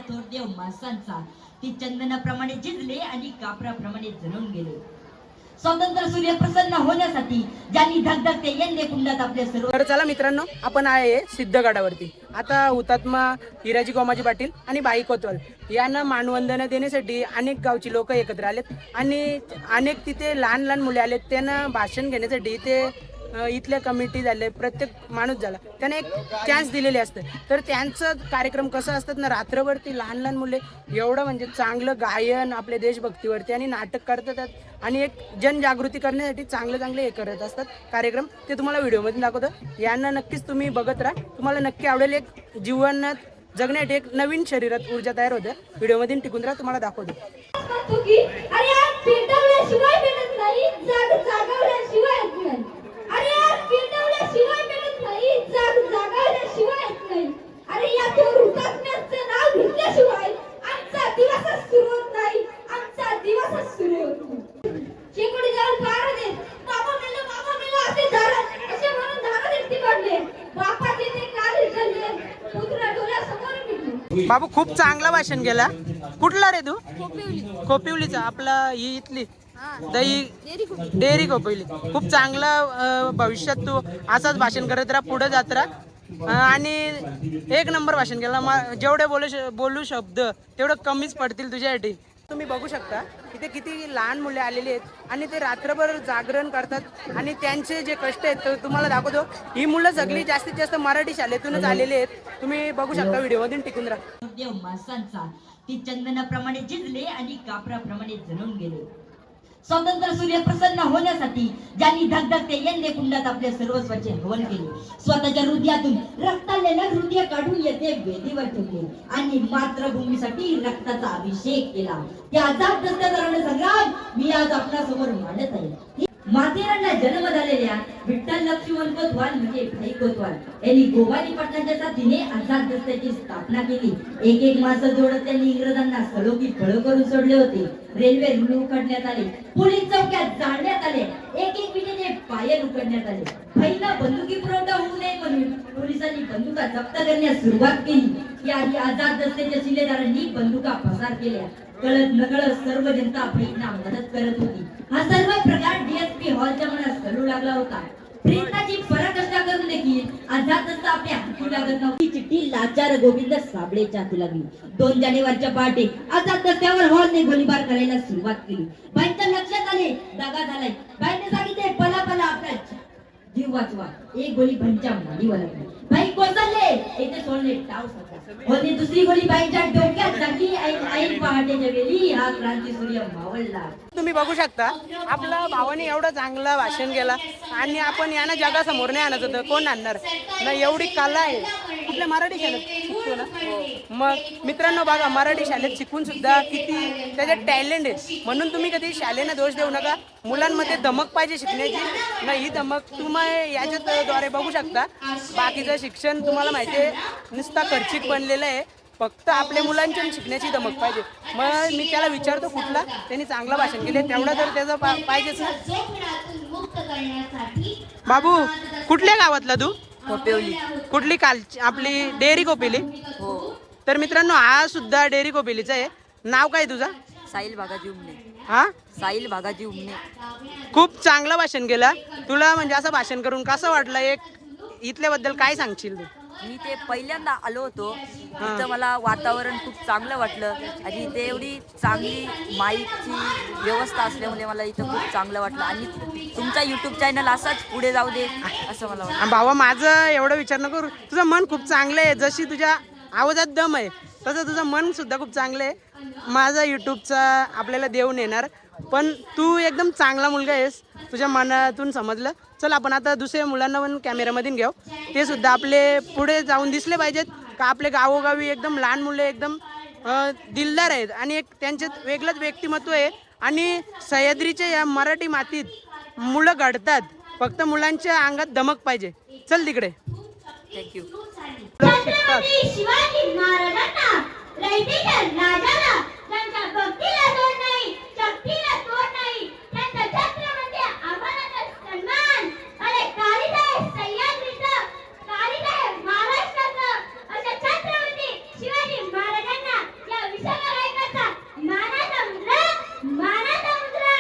थोरदेव मासांचा ती चंदनाप्रमाणे झिजले आणि कापराप्रमाणे जळून गेले. स्वतंत्र सूर्य प्रसन्न होण्यासाठी ज्यांनी धगधगते यंदे कुंडात आपले सर्व. तर चला मित्रांनो, आपण आहे सिद्धगडावरती. आता हुतात्मा हिराजी गोमाजी पाटील आणि बाई कोतवाल यांना मानवंदना देण्यासाठी अनेक गावची लोक एकत्र आलेत आणि अनेक तिथे लहान लहान मुले आलेत. त्यांना भाषण घेण्यासाठी ते इथल्या कमिटी झाले, प्रत्येक माणूस झाला त्याने एक चान्स दिलेले असते. तर त्यांचं कार्यक्रम कसं असतात ना, रात्रभरती लहान लहान मुले एवढं म्हणजे चांगलं गायन आपल्या देशभक्तीवरती आणि नाटक करतात आणि एक जनजागृती करण्यासाठी चांगले चांगले हे करत असतात कार्यक्रम. ते तुम्हाला व्हिडिओमध्ये दाखवतो. यांना नक्कीच तुम्ही बघत राहा, तुम्हाला नक्की आवडेल. एक जीवनात जगण्यासाठी एक नवीन शरीरात ऊर्जा तयार होते. व्हिडिओमध्ये टिकून राहा, तुम्हाला दाखवतो. अरे यार पेटवल्याशिवाय मिळत नाही, जागवल्याशिवाय येत नाही. अरे या थोर हुतात्म्याचं नाव घेतल्याशिवाय आमचा दिवसच सुरू होत नाही, आमचा दिवसच सुरू होत नाही. शेकोटी जाऊन पारा देत मामा मेलं असे धारण असे म्हणून धारण एकटी पडले. बापाचे ते काल घडले, पुत्र डोळ्यासमोर मिटले. बाबू खूप चांगला भाषण केला. कुठला रे तू? खोपिवलीचा. आपला ही इथली दही डेअरी खोपिवली. खूप चांगला. भविष्यात तू असाच भाषण करत राहा, पुढे जात राहा आणि एक नंबर भाषण केला. जेवढे बोलू शब्द तेवढं कमीच पडतील तुझ्यासाठी. तुम्ही बघू शकता इथे किती लहान मुले आलेली आहेत आणि ते रात्रभर जागरण करतात आणि त्यांचे जे कष्ट आहेत ते तुम्हाला दाखवतो. ही मुलं सगळी जास्तीत जास्त मराठी शाळेतूनच आलेली आहेत. तुम्ही बघू शकता, व्हिडिओमधून टिकून राहा. देव मासांचा ती चंदनाप्रमाणे झिजले आणि कापराप्रमाणे जळून गेले. स्वतंत्र सूर्य प्रसन्न होण्यासाठी ज्यांनी धगधगते यंदे कुंडात आपले सर्वस्वाचे हवन केले. स्वतःच्या हृदयातून रक्तालेलं हृदय काढून येते वेदीवर ठेवले आणि मातृभूमीसाठी रक्ताचा अभिषेक केला. त्या आझाद दस्तदाराने संग्राम मी आज आपल्या समोर मांडत आहे. माथेरानला जन्म झालेल्या विठ्ठल लक्ष्मण कोतवाल म्हणजे भाई कोतवाल यांनी गोवानी पटनाच्या साथीने आझाद दस्त्याची स्थापना केली. एक एक माणसं जोडत त्यांनी इंग्रजांना सळोकी फळ करून सोडले होते. रेल्वे रुळ उकडण्यात आले, पोलीस चौक्यात जाळण्यात आले, एक एक विटेने पायन उकडण्यात आले. भाईला बंदुकी पुरवठा होऊ नये म्हणून पोलिसांनी बंदुका जप्त करण्यास सुरुवात केली. याआधी आझाद दस्त्याच्या शिलेदारांनी बंदुका पसार केल्या. कळत नकळत सर्व जनता भाईंना मदत करत होती. हा सर्व प्रकार डीएसपी हॉलच्या मनात कळू लागला होता. प्रयत्नाची पराकाष्ठा करून देखील आझाद दस्ता आपल्या हाती लागत नव्हती. चिठ्ठी लाचार गोविंद साबळेच्या हाती लागली. 2 जानेवारीच्या पहाटे आझाद दस्त्यावर हॉलने गोळीबार करायला सुरुवात केली. बाईंच्या लक्षात आले दगा झालाय. बाईने सांगितले पला पला आपला जीव वाचवा. एक गोळी भाईंच्या मांडीवर लागली. बाई कोसळले, येथे सोडले टाव साचा. होती दुसरी गोळी बाईंच्या डोक्यात लागली. ऐन पहाटेच्या वेळी हा क्रांती सूर्य मावळला. तुम्ही बघू शकता आपला भावाने एवढं चांगलं भाषण केलं आणि आपण यांना जगासमोर नाही आणत होतं. कोण आणणार ना, एवढी कला आहे आपल्या मराठी शाळेत शिकतो ना. मग मित्रांनो बघा, मराठी शाळेत शिकून सुद्धा किती त्याच्यात टॅलेंट आहे. म्हणून तुम्ही कधी शाळेला दोष देऊ नका. मुलांमध्ये धमक पाहिजे शिकण्याची ना, ही धमक तुम्ही याच्याद्वारे बघू शकता. बाकीचं शिक्षण तुम्हाला माहिती आहे नुसता खर्चिक बनलेलं आहे. फक्त आपल्या मुलांच्या शिकण्याची धमक पाहिजे. मग मी त्याला विचारतो कुठला त्यांनी चांगलं भाषण केले तेवढा तर त्याचं पाहिजेच ना. बाबू कुठल्या गावातला तू? खोपिवली. कुठली? काल आपली डेअरी कोपिली. हो. तर मित्रांनो हा सुद्धा डेअरी कोपिलीचा आहे. नाव काय तुझा? साहिल भागाजी उमने. हा, साहिल भागाजी उमने. खूप चांगलं भाषण केलं. तुला म्हणजे असं भाषण करून कसं वाटलं? एक इथल्याबद्दल काय सांगशील तू? मी ते पहिल्यांदा आलो होतो तिथं मला वातावरण खूप चांगलं वाटलं आणि इथे एवढी चांगली माईकची व्यवस्था असल्यामुळे मला इथं खूप चांगलं वाटलं आणि तुमचा यूट्यूब चॅनल असाच पुढे जाऊ दे असं मला वाटतं. भावा माझं एवढं विचार नको करू. तुझं मन खूप चांगलं आहे. जशी तुझ्या आवाजात दम आहे तसं तुझं मन सुद्धा खूप चांगलं आहे. माझा यूट्यूबचा आपल्याला देऊन येणार, पण तू एकदम चांगला मुलगा आहेस. तुझ्या मनातून समजलं. चल आपण आता दुसऱ्या मुलांना पण कॅमेरामधून घेऊ. ते सुद्धा आपले पुढे जाऊन दिसले पाहिजेत का आपल्या गावोगावी एकदम लहान मुले एकदम दिलदार आहेत आणि एक त्यांच्यात वेगळंच व्यक्तिमत्व आहे. आणि सह्याद्रीच्या या मराठी मातीत मुलं घडतात, फक्त मुलांच्या अंगात धमक पाहिजे. चल तिकडे. थँक्यू. छत्रपती शिवाजी महाराजांना रयतेच्या राजाला त्यांच्या भक्तीला तोड नाही, शक्तीला तोड नाही. त्यांचा छत्र म्हणजे आम्हाला तर सन्मान. अरे कालिदास सह्याद्रीचं, कालिदास महाराष्ट्राचं, अशा छत्रपती शिवाजी महाराजांना या विशालकायकाचा मानाचा मुद्रा, मानाचा मुद्रा.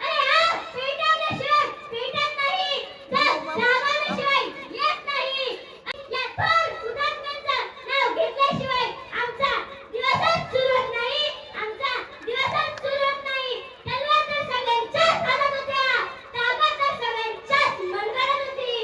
अरे हा पेटवल्याशिवाय पेटत नाही, जागवल्याशिवाय येत नाही. या थोर हुतात्म्यांचं नाव घेतल्याशिवाय आमचा दिवसच सुरू होत नाही, आमचा दिवसच सुरू होत नाही. तलवार तर सगळ्यांच्याच हातात होत्या, ताकद तर सगळ्यांच्याच मनगटात होती.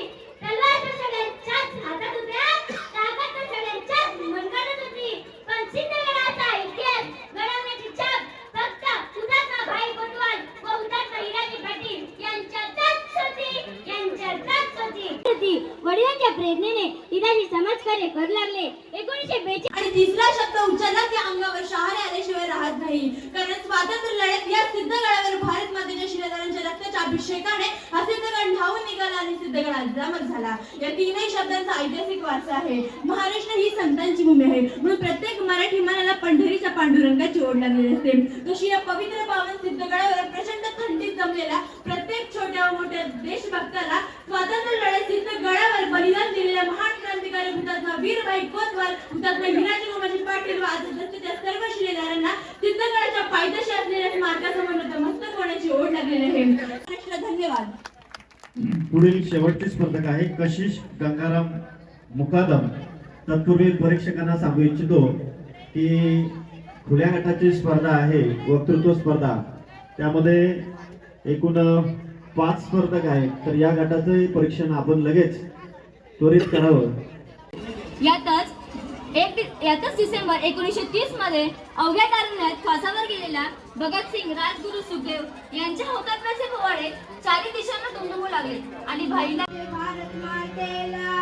तलवार तर सगळ्यांच्याच हातात होत्या, ताकद तर सगळ्यांच्याच मनगटात होती. पण सिंधगडाचा इतिहास घडवण्याची छाप फक्त हुतात्मा भाई कोतवाल व हुतात्मा हिराजी पाटील यांच्यातच होती, यांच्यातच होती. वडिलांच्या प्रेरणेने हिराजी समाजकार्य करू लागले. 1942 आणि तिसरा शब्द उच्चारला की अंगावर शहारे आल्याशिवाय राहत नाही. कारण स्वातंत्र्य लढ्यात या सिद्धगडावर भारत मातेच्या शिलेदारांच्या रक्ताच्या अभिषेकाने हा सिद्धगड धावून निघाला आणि सिद्धगड अजरामर झाला. या तीनही शब्दांचा ऐतिहासिक वारसा आहे. महाराष्ट्र ही संतांची भूमी आहे, म्हणून प्रत्येक मराठी मनाला पंढरीच्या पांडुरंगाची ओढ लागलेली असते. तशी या पवित्र पावन सिद्धगडावर प्रचंड थंडीत जमलेला प्रत्येक छोट्या व मोठ्या देशभक्ताला स्वातंत्र्य लढ्यात सिद्धगडावर बलिदान दिलेल्या महान क्रांतिकारी हुतात्मा वीरभाई कोतवाल, हुतात्मा हिराजी पाटील व आजच्या सर्व शिलेदारांना सिद्धगडाच्या पायथ्याशी असलेल्या स्मारकासमोर नतमस्तक होण्याची ओढ लागलेली आहे. महाराष्ट्र धन्यवाद. पुढील शेवटची स्पर्धक आहे कशिश गंगाराम मुकादम. तत्पूर्वी परीक्षकांना सांगू इच्छितो की खुल्या गटाची स्पर्धा आहे, वक्तृत्व स्पर्धा. त्यामध्ये एकूण 5 स्पर्धक आहेत. तर या गटाचे परीक्षण आपण लगेच त्वरित करावं. यातच डिसेंबर 1930 मध्ये अवघ्या तारुण्यात फासावर गेलेला भगतसिंग, राजगुरू, सुखदेव यांच्या हुतात्म्याचे पोवाडे चारी दिशांना दुमदुमू लागले आणि भाईला भारत मातेला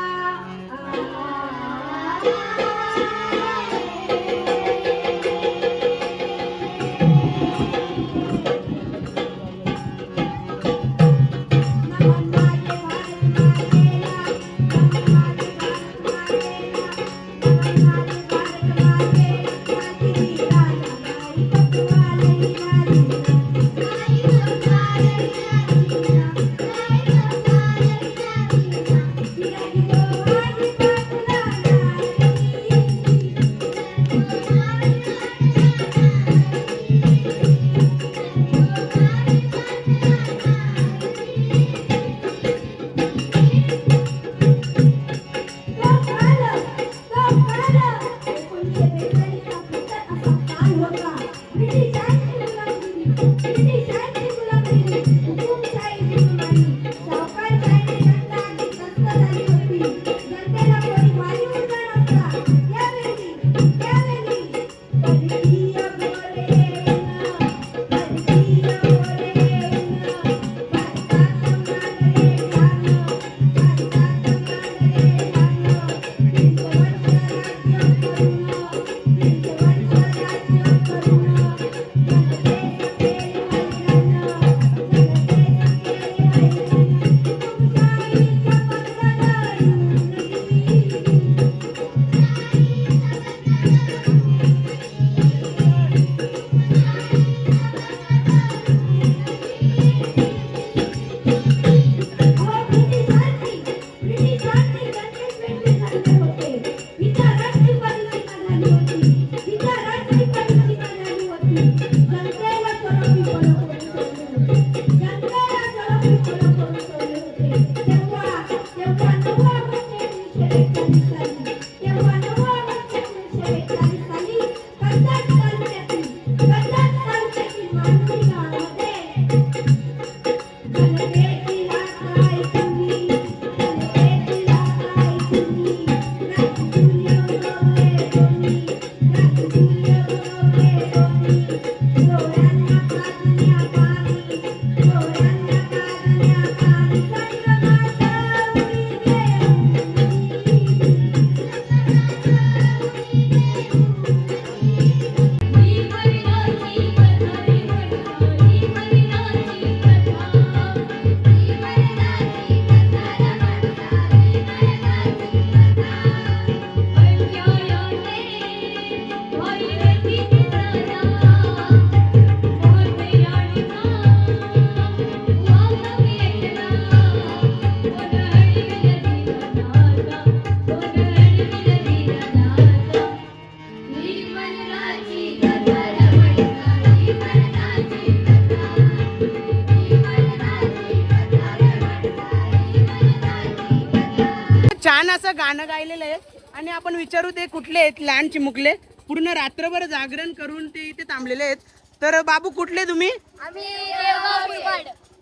गाणं गायलेलं आहे आणि आपण विचारू ते कुठले आहेत. लहान चिमुकले पूर्ण रात्रभर जागरण करून ते इथे थांबलेले आहेत. तर बाबू कुठले तुम्ही?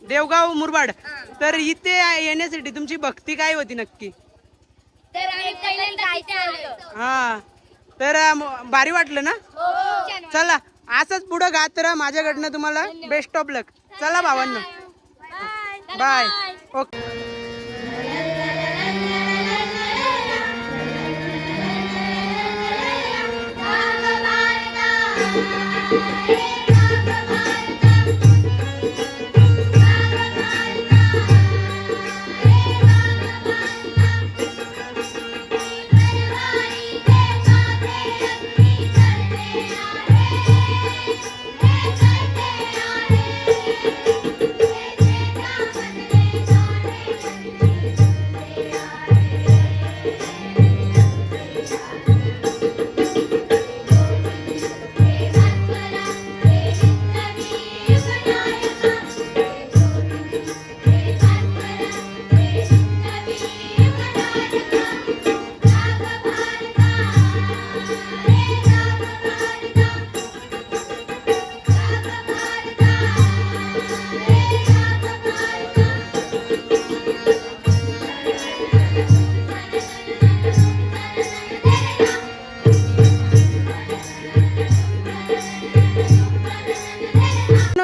देवगाव मुरबाड. तर इथे येण्यासाठी तुमची भक्ती काय होती नक्की? हा तर भारी वाटलं ना? चला असंच पुढं गात राहा. माझ्याकडनं तुम्हाला बेस्ट ऑफ लक. चला भावांनो, बाय. ओके.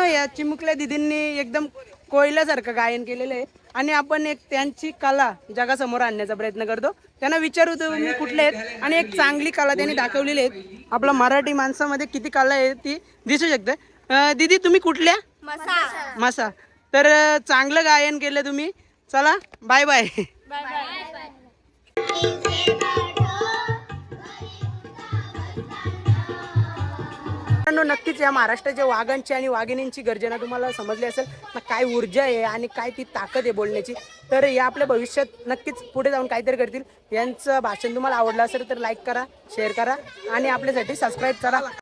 या चिमुकल्या दिदींनी एकदम कोयल्यासारखं गायन केलेलं आहे आणि आपण एक त्यांची कला जगासमोर आणण्याचा प्रयत्न करतो. त्यांना विचारू तुम्ही कुठले आहेत आणि एक चांगली कला त्यांनी दाखवलेली आहे. आपला मराठी माणसामध्ये किती कला आहे ती दिसू शकते. दीदी तुम्ही कुठल्या? मासा. तर चांगलं गायन केलं तुम्ही. चला बाय बाय. नक्कीच या महाराष्ट्राच्या वाघांची आणि वाघिणींची गर्जना तुम्हाला समजली असेल ना, काय ऊर्जा आहे आणि काय ती ताकद आहे बोलण्याची. तर या आपल्या भविष्यात नक्कीच पुढे जाऊन काहीतरी करतील. यांचं भाषण तुम्हाला आवडलं असेल तर लाईक करा, शेअर करा आणि आपल्यासाठी सबस्क्राईब करा.